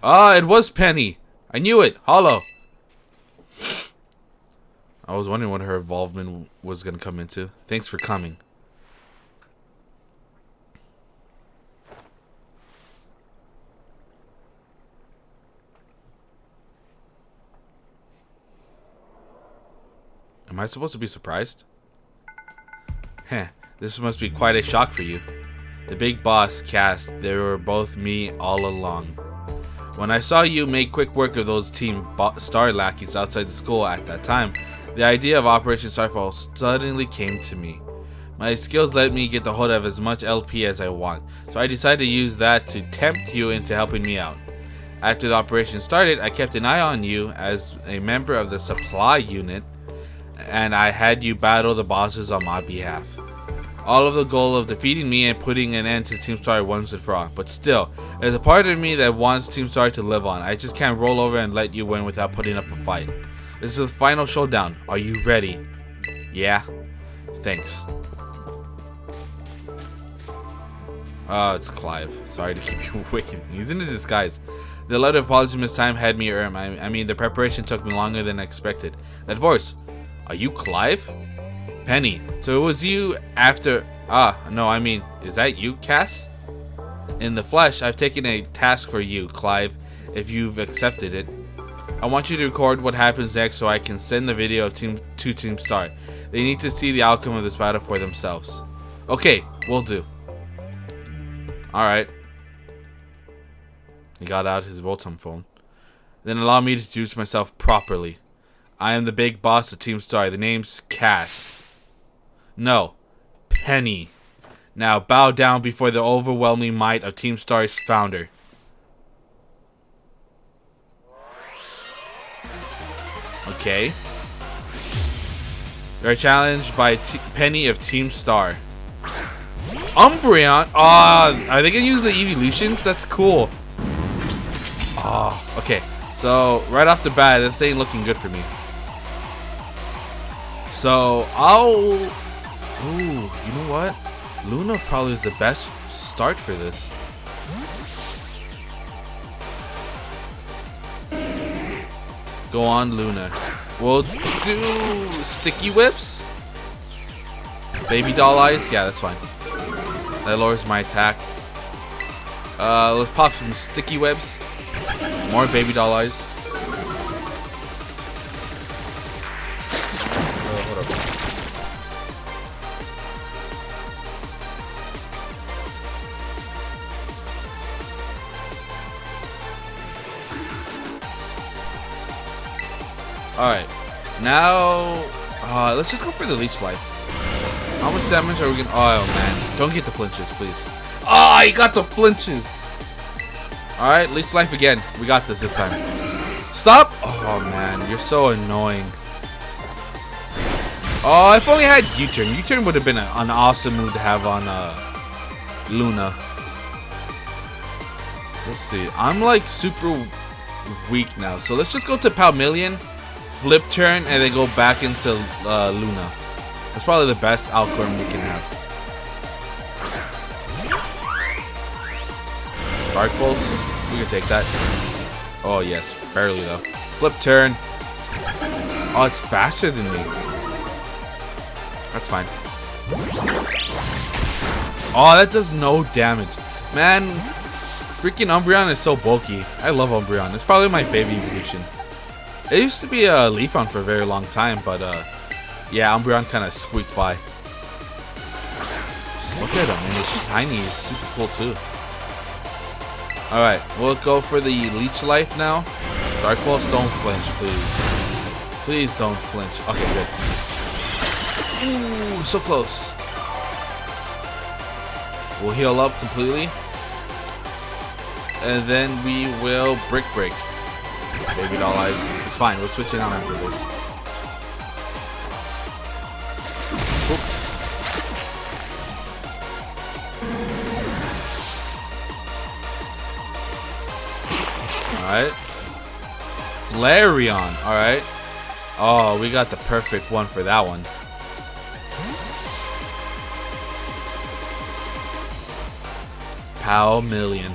Ah, it was Penny. I knew it. Hollow. I was wondering what her involvement was going to come into. Thanks for coming. Am I supposed to be surprised? Heh, this must be quite a shock for you. The big boss, Cass, they were both me all along. When I saw you make quick work of those Team Star lackeys outside the school at that time, the idea of Operation Starfall suddenly came to me. My skills let me get the hold of as much LP as I want, so I decided to use that to tempt you into helping me out. After the operation started, I kept an eye on you as a member of the supply unit, and I had you battle the bosses on my behalf. All of the goal of defeating me and putting an end to Team Star once and for all. But still, there's a part of me that wants Team Star to live on. I just can't roll over and let you win without putting up a fight. This is the final showdown. Are you ready? Yeah? Thanks. Oh, it's Clive. Sorry to keep you waiting. He's in his disguise. The letter of apology this time had me I mean, the preparation took me longer than expected. That voice. Are you Clive? Penny. So it was you after... no, I mean, is that you, Cass? In the flesh, I've taken a task for you, Clive, if you've accepted it. I want you to record what happens next so I can send the video to Team Star. They need to see the outcome of this battle for themselves. Okay, will do. Alright. He got out his Rotom phone. Then allow me to introduce myself properly. I am the big boss of Team Star. The name's Cass. No, Penny. Now bow down before the overwhelming might of Team Star's founder. Okay. You're challenged by Penny of Team Star. Umbreon? Are they gonna use the evolutions? That's cool. Okay. So, right off the bat, this ain't looking good for me. So, ooh, you know what? Luna probably is the best start for this. Go on, Luna. We'll do sticky whips. Baby doll eyes. Yeah, that's fine. That lowers my attack. Let's pop some sticky webs. More baby doll eyes. Hold up. Alright. Now, let's just go for the leech life. How much damage are we gonna... Oh, man. Don't get the flinches, please. Oh, you got the flinches. Alright, leech life again. We got this time. Stop! Oh, man. You're so annoying. Oh, if only I had U-turn. U-turn would have been an awesome move to have on Luna. Let's see. I'm like super weak now. So let's just go to Palmillion, flip turn, and then go back into Luna. That's probably the best outcome we can have. Dark Pulse. We can take that. Oh, yes. Barely, though. Flip turn. Oh, it's faster than me. That's fine. Oh, that does no damage. Man, freaking Umbreon is so bulky. I love Umbreon. It's probably my favorite evolution. It used to be a Leafeon for a very long time, but yeah, Umbreon kind of squeaked by. Just look at him, and it's shiny. It's super cool too. Alright, we'll go for the Leech Life now. Dark Pulse, don't flinch, please. Please don't flinch. Okay, good. Ooh, so close. We'll heal up completely. And then we will Brick Break. Baby doll eyes. It's fine, we'll switch it on after this. Oop. Alright. Flareon. Alright. Oh, we got the perfect one for that one. Palmillion.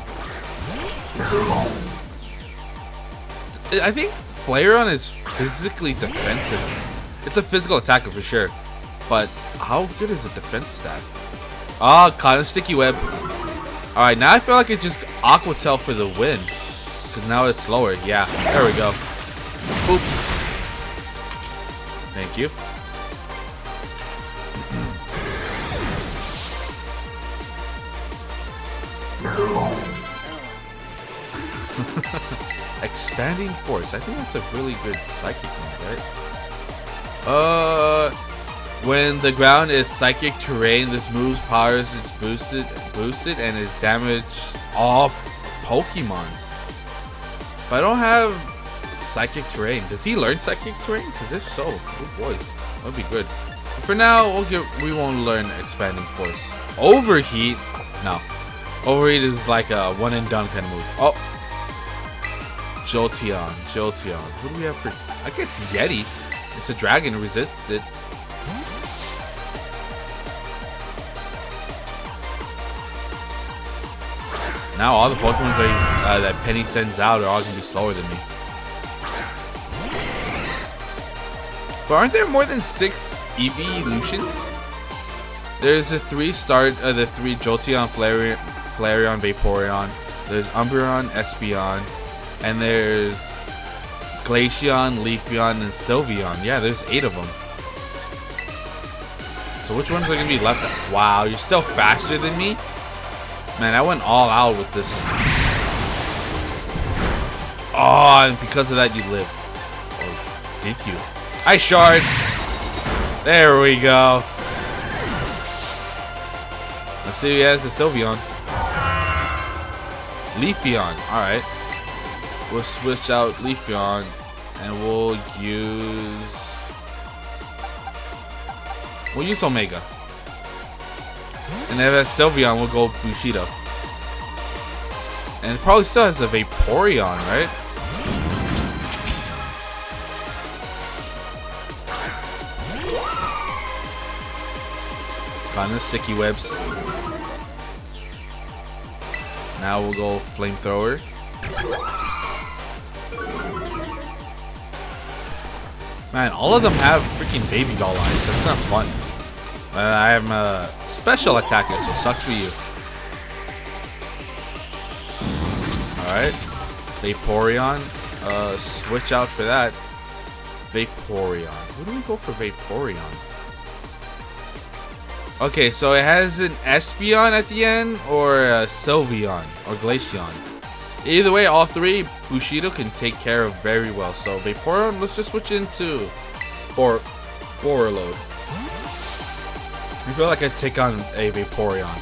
I think Flareon is physically defensive. It's a physical attacker for sure. But how good is a defense stat? Ah, caught in sticky web. Alright, now I feel like it's just Aqua Tail for the win. Because now it's slower. Yeah, there we go. Boop. Thank you. Expanding Force. I think that's a really good psychic move, right? When the ground is psychic terrain, this move's powers is boosted and is damage all Pokemons. But I don't have psychic terrain. Does he learn psychic terrain? Because if so, oh boy, that'd be good. But for now, we won't learn expanding force. Overheat? No. Overheat is like a one and done kind of move. Oh, Jolteon. Who do we have for? I guess Yeti. It's a dragon, resists it. Now all the Pokemon that Penny sends out are all gonna be slower than me. But aren't there more than 6 evolutions? There's the 3 Jolteon, Flareon, Vaporeon. There's Umbreon, Espeon, and there's Glaceon, Leafeon, and Sylveon. Yeah, there's 8 of them. So which ones are gonna be left? Wow, you're still faster than me? Man, I went all out with this. Oh, and because of that, you live. Oh, did you? Ice Shard. There we go. Let's see who has the Sylveon. Leafeon. Alright. We'll switch out Leafeon and we'll use Omega. And then that Sylveon will go Bushido. And it probably still has a Vaporeon, right? Gotten the sticky webs. Now we'll go Flamethrower. Man, all of them have freaking baby doll eyes. That's not fun. I am a special attacker, so sucks for you. Alright. Vaporeon. Switch out for that. Vaporeon. Who do we go for Vaporeon? Okay, so it has an Espeon at the end, or a Sylveon, or Glaceon. Either way, all 3 Bushido can take care of very well. So Vaporeon, let's just switch into Borreload. I feel like I'd take on a Vaporeon.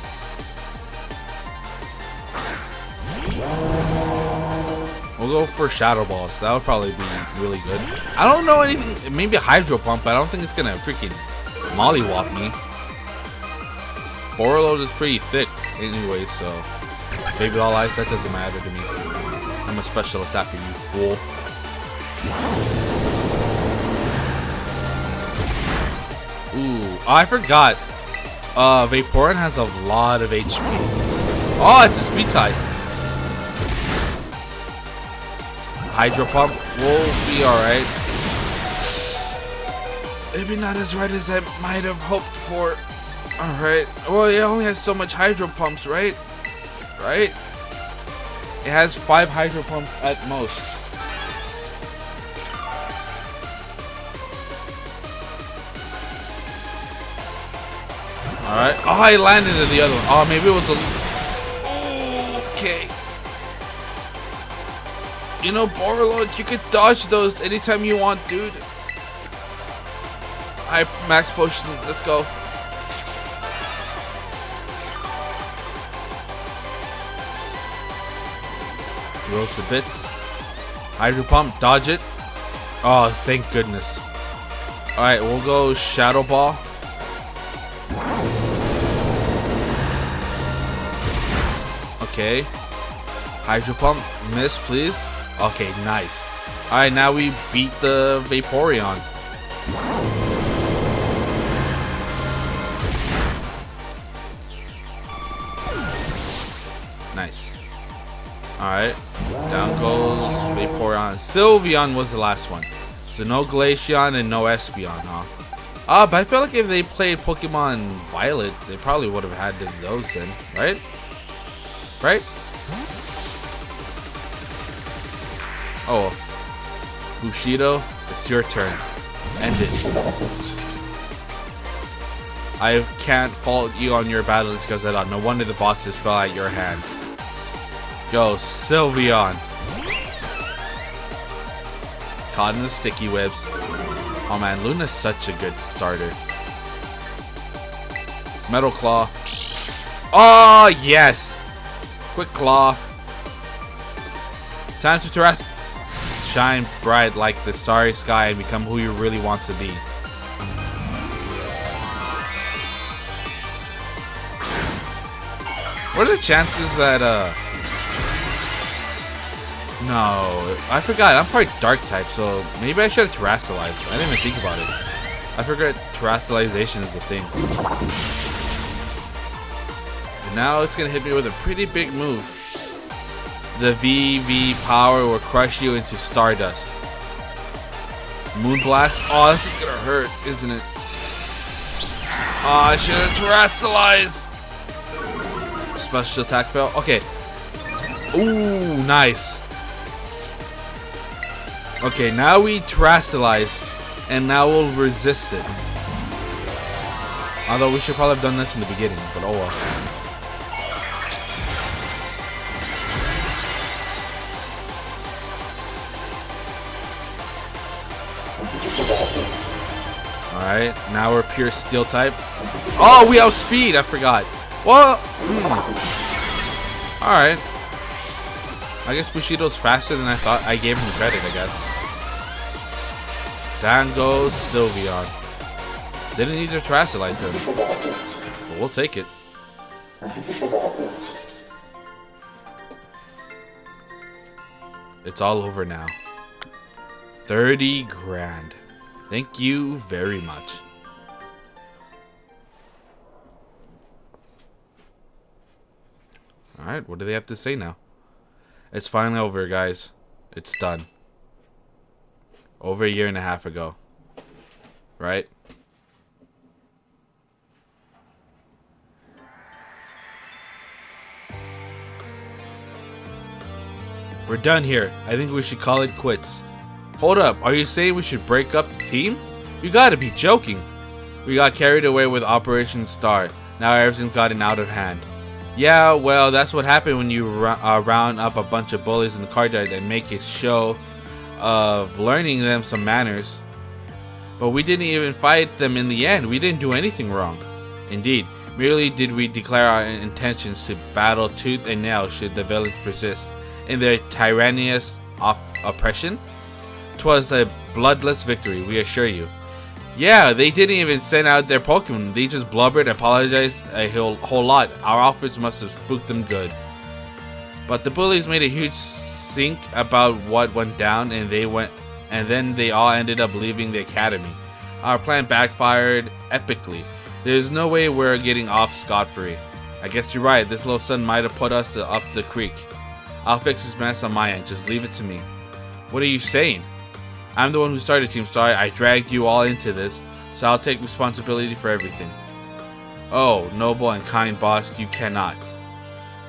We'll go for Shadow Balls. That would probably be really good. I don't know anything. Maybe a Hydro Pump, but I don't think it's gonna freaking mollywop me. Borreload is pretty thick anyway, so Baby Doll Eyes, that doesn't matter to me. I'm a special attacker, you fool. Ooh, oh, I forgot. Vaporeon has a lot of HP. Oh, it's a speed type. Hydro Pump will be alright. Maybe not as right as I might have hoped for. Alright. Well, it only has so much Hydro Pumps, right? Right? It has 5 Hydro Pumps at most. Alright. Oh, I landed in the other one. Oh, maybe it was a... Okay. You know, Borreload, you could dodge those anytime you want, dude. Alright, Max Potion. Let's go. Throw to bits. Hydro Pump, dodge it. Oh, thank goodness. Alright, we'll go Shadow Ball. Okay. Hydro Pump, miss, please. Okay, nice. Alright, now we beat the Vaporeon. Nice. Alright. Down goes Vaporeon. Sylveon was the last one. So no Glaceon and no Espeon, huh? But I feel like if they played Pokemon Violet, they probably would have had those then, right? Right? Oh. Bushido, it's your turn. End it. I can't fault you on your battles because of that. No wonder the bosses fell at your hands. Go, Sylveon. Caught in the sticky webs. Oh man, Luna's such a good starter. Metal Claw. Oh, yes. Quick Claw. Time to terrestrial. Shine bright like the starry sky and become who you really want to be. What are the chances that, no, I forgot. I'm part dark type, so maybe I should have terrestrialized. I didn't even think about it. I forgot terrestrialization is a thing. And now it's gonna hit me with a pretty big move. The VV power will crush you into stardust. Moonblast. Oh, this is gonna hurt, isn't it? Oh, I should have terrestrialized. Special attack fail. Okay. Ooh, nice. Okay, now we terrestrialize, and now we'll resist it. Although we should probably have done this in the beginning, but oh well. Alright, now we're pure steel type. Oh, we outspeed! I forgot. Well, alright. I guess Bushido's faster than I thought. I gave him credit, I guess. Down goes Sylveon. Didn't need to terrestrialize them. But we'll take it. It's all over now. 30 grand. Thank you very much. Alright, what do they have to say now? It's finally over, guys. It's done. Over a year and a half ago. Right? We're done here. I think we should call it quits. Hold up, are you saying we should break up the team? You gotta be joking. We got carried away with Operation Star. Now everything's gotten out of hand. Yeah, well, that's what happened when you round up a bunch of bullies in the car yard and make a show of learning them some manners. But we didn't even fight them in the end. We didn't do anything wrong. Indeed, merely did we declare our intentions to battle tooth and nail should the villains persist in their tyrannous oppression. 'Twas a bloodless victory, we assure you. Yeah, they didn't even send out their Pokemon. They just blubbered, apologized a whole lot. Our offers must have spooked them good. But the bullies made a huge stink about what went down, and then they all ended up leaving the academy. Our plan backfired epically. There's no way we're getting off scot-free. I guess you're right. This little son might have put us up the creek. I'll fix this mess on my end. Just leave it to me. What are you saying? I'm the one who started Team Star. I dragged you all into this, so I'll take responsibility for everything. Oh, noble and kind boss, you cannot.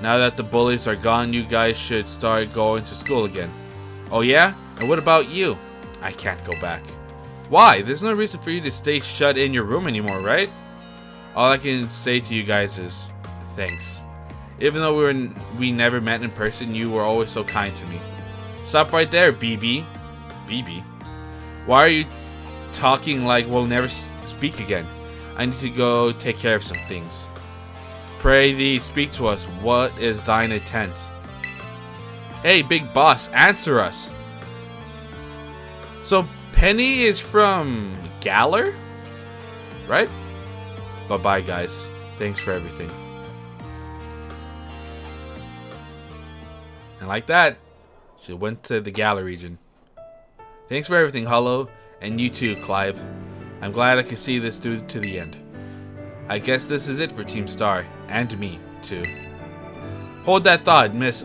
Now that the bullies are gone, you guys should start going to school again. Oh yeah? And what about you? I can't go back. Why? There's no reason for you to stay shut in your room anymore, right? All I can say to you guys is thanks. Even though we never met in person, you were always so kind to me. Stop right there, BB. BB? Why are you talking like we'll never speak again? I need to go take care of some things. Pray thee, speak to us. What is thine intent? Hey, big boss, answer us. So, Penny is from Galar? Right? Bye-bye, guys. Thanks for everything. And like that, she went to the Galar region. Thanks for everything, Hollow, and you too, Clive. I'm glad I could see this through to the end. I guess this is it for Team Star, and me, too. Hold that thought, Miss,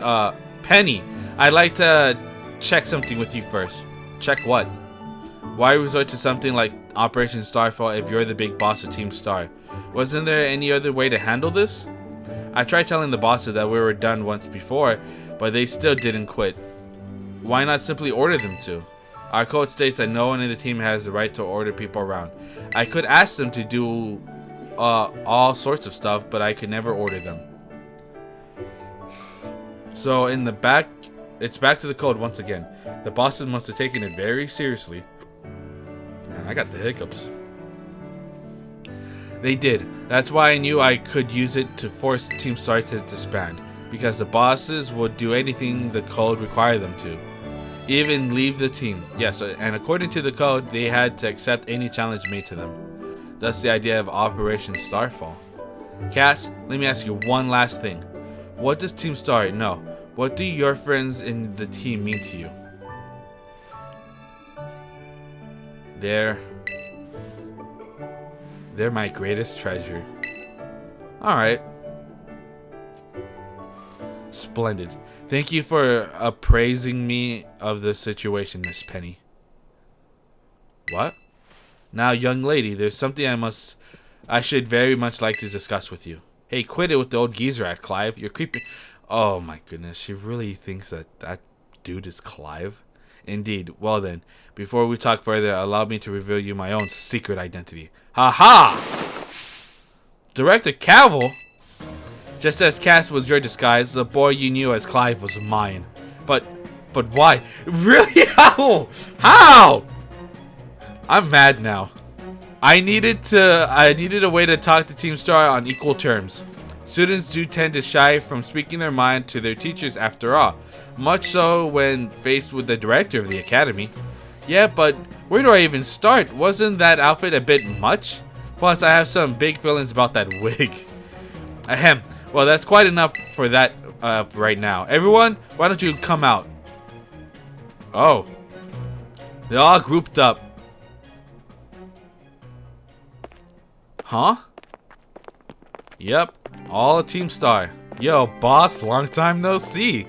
Penny, I'd like to check something with you first. Check what? Why resort to something like Operation Starfall if you're the big boss of Team Star? Wasn't there any other way to handle this? I tried telling the bosses that we were done once before, but they still didn't quit. Why not simply order them to? Our code states that no one in the team has the right to order people around. I could ask them to do all sorts of stuff, but I could never order them. So in the back, it's back to the code once again. The bosses must have taken it very seriously. Man, I got the hiccups. They did. That's why I knew I could use it to force Team Star to disband. Because the bosses would do anything the code required them to. Even leave the team. Yes, and according to the code, they had to accept any challenge made to them. Thus the idea of Operation Starfall. Cass, let me ask you one last thing. What does Team Star know? What do your friends in the team mean to you? They're my greatest treasure. Alright. Splendid. Thank you for appraising me of the situation, Miss Penny. What? Now, young lady, there's something I should very much like to discuss with you. Hey, quit it with the old geezer at Clive. You're creeping. Oh my goodness, she really thinks that dude is Clive? Indeed. Well then, before we talk further, allow me to reveal you my own secret identity. Ha-ha! Director Cavill? Just as Cass was your disguise, the boy you knew as Clive was mine. But why? Really? How? I'm mad now. I needed a way to talk to Team Star on equal terms. Students do tend to shy from speaking their mind to their teachers after all. Much so when faced with the director of the academy. Yeah, but where do I even start? Wasn't that outfit a bit much? Plus, I have some big feelings about that wig. Ahem. Well, that's quite enough for that right now. Everyone, why don't you come out? Oh. They're all grouped up. Huh? Yep. All a Team Star. Yo, boss, long time no see.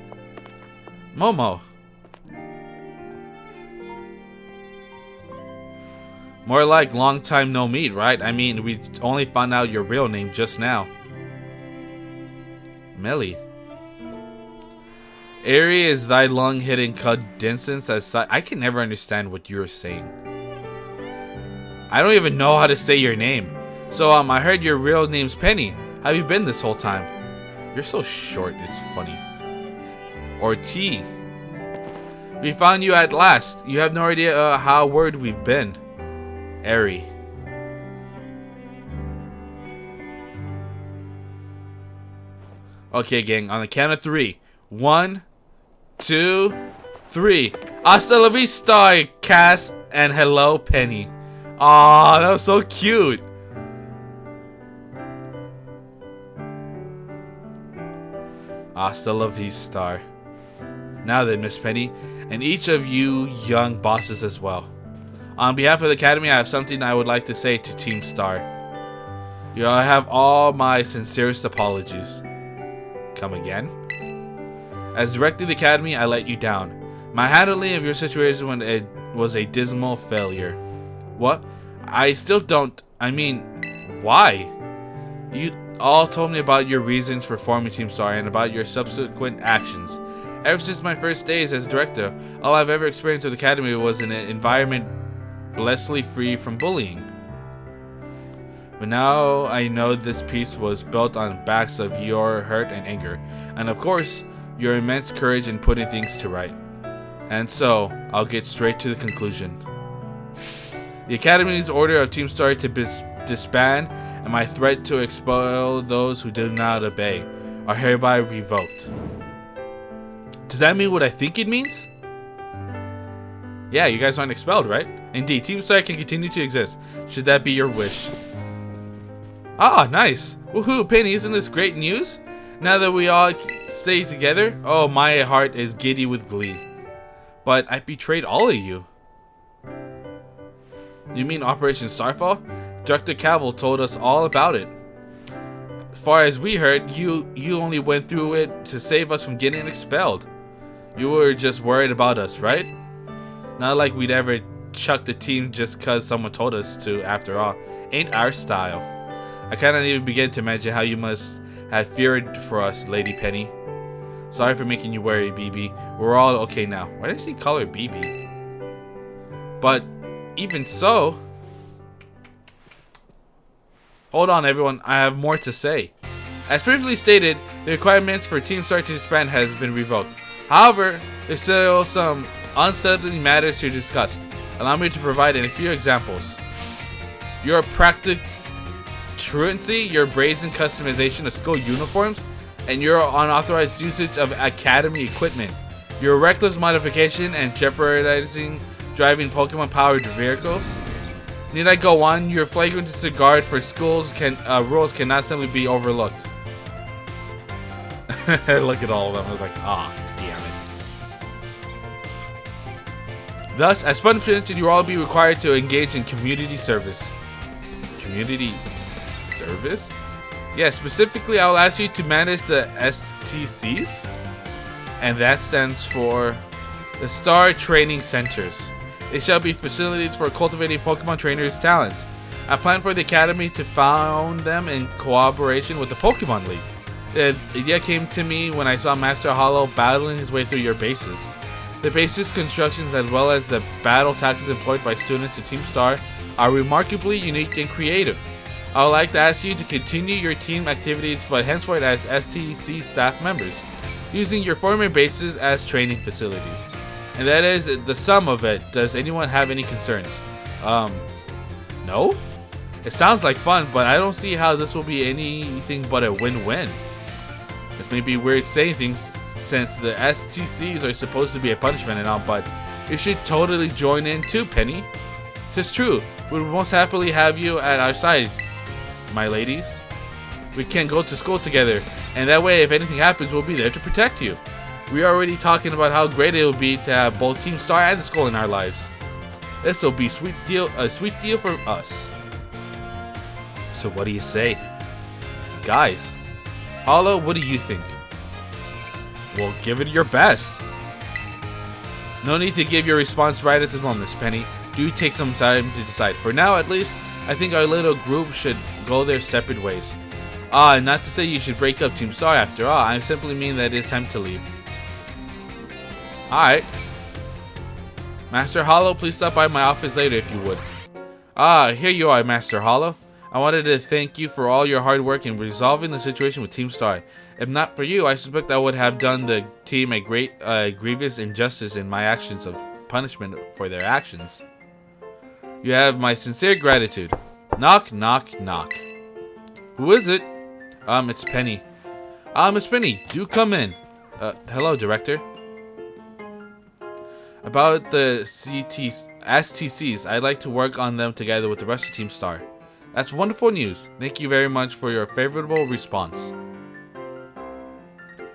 Momo. More like long time no meet, right? I mean, we only found out your real name just now. Melly. Airy is thy long hidden coincidence as I can never understand what you're saying. I don't even know how to say your name. So I heard your real name's Penny. How have you been this whole time? You're so short, it's funny. Or T. We found you at last. You have no idea how worried we've been. Airy. Okay, gang, on the count of 3. 1, 2, 3. Hasta la vista, Cass, and hello, Penny. Aw, that was so cute. Hasta la vista. Now then, Miss Penny, and each of you young bosses as well. On behalf of the Academy, I have something I would like to say to Team Star. You have all my sincerest apologies. Come again? As director of the Academy, I let you down. My handling of your situation when it was a dismal failure. What? I still don't. I mean, why? You all told me about your reasons for forming Team Star and about your subsequent actions. Ever since my first days as director, all I've ever experienced with the Academy was an environment blessedly free from bullying. But now I know this piece was built on backs of your hurt and anger, and of course, your immense courage in putting things to right. And so, I'll get straight to the conclusion. The Academy's order of Team Star to disband and my threat to expel those who do not obey are hereby revoked. Does that mean what I think it means? Yeah, you guys aren't expelled, right? Indeed, Team Star can continue to exist, should that be your wish. Ah, nice. Woohoo, Penny, isn't this great news? Now that we all stay together, oh, my heart is giddy with glee. But I betrayed all of you. You mean Operation Starfall? Director Cavill told us all about it. As far as we heard, you only went through it to save us from getting expelled. You were just worried about us, right? Not like we'd ever chuck the team just cause someone told us to, after all. Ain't our style. I cannot even begin to imagine how you must have feared for us, Lady Penny. Sorry for making you worry, BB. We're all okay now. Why did she call her BB? But even so... Hold on, everyone. I have more to say. As previously stated, the requirements for Team Star to disband has been revoked. However, there's still some unsettling matters to discuss. Allow me to provide a few examples. Your practic truancy, your brazen customization of school uniforms, and your unauthorized usage of academy equipment, your reckless modification and jeopardizing driving Pokemon-powered vehicles. Need I go on? Your flagrant disregard for schools rules cannot simply be overlooked. Look at all of them. I was like, ah, damn it. Thus, as punishment, you will all be required to engage in community service. Community service? Yeah, specifically, I will ask you to manage the STCs, and that stands for the Star Training Centers. They shall be facilities for cultivating Pokemon trainers' talents. I plan for the Academy to found them in cooperation with the Pokemon League. The idea came to me when I saw Master Hollow battling his way through your bases. The bases constructions as well as the battle tactics employed by students at Team Star are remarkably unique and creative. I would like to ask you to continue your team activities but henceforth as STC staff members, using your former bases as training facilities. And that is the sum of it. Does anyone have any concerns? No? It sounds like fun, but I don't see how this will be anything but a win-win. This may be weird saying things since the STCs are supposed to be a punishment and all, but you should totally join in too, Penny. It's true. We would most happily have you at our side, my ladies. We can go to school together, and that way if anything happens, we'll be there to protect you. We are already talking about how great it will be to have both Team Star and the school in our lives. This will be a sweet deal for us. So what do you say? Guys, Hollow, what do you think? Well, give it your best. No need to give your response right at the moment, Penny. Do take some time to decide. For now, at least, I think our little group should go their separate ways. Not to say you should break up Team Star after all. I simply mean that it's time to leave. Alright. Master Hollow, please stop by my office later if you would. Here you are, Master Hollow. I wanted to thank you for all your hard work in resolving the situation with Team Star. If not for you, I suspect I would have done the team a great, grievous injustice in my actions of punishment for their actions. You have my sincere gratitude. Knock, knock, knock. Who is it? It's Penny. Miss Penny, do come in. Hello, Director. About the STCs, I'd like to work on them together with the rest of Team Star. That's wonderful news. Thank you very much for your favorable response.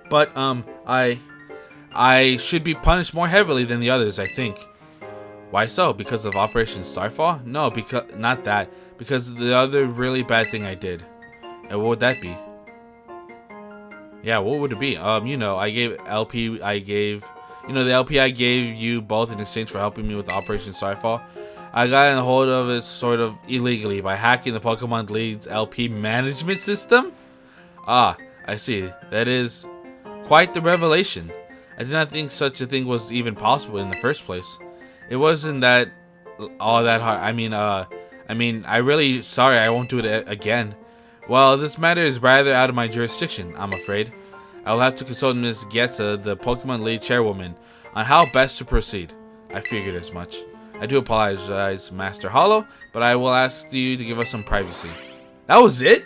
But, I should be punished more heavily than the others, I think. Why so? Because of Operation Starfall? No, not that. Because of the other really bad thing I did. And what would that be? Yeah, what would it be? You know, the LP I gave you both in exchange for helping me with Operation Starfall. I got in a hold of it sort of illegally by hacking the Pokemon League's LP management system? I see. That is quite the revelation. I did not think such a thing was even possible in the first place. It wasn't all that hard. I mean, I'm really sorry. I won't do it again. Well, this matter is rather out of my jurisdiction, I'm afraid. I will have to consult Ms. Geta, the Pokemon League chairwoman, on how best to proceed. I figured as much. I do apologize, Master Hollow, but I will ask you to give us some privacy. That was it?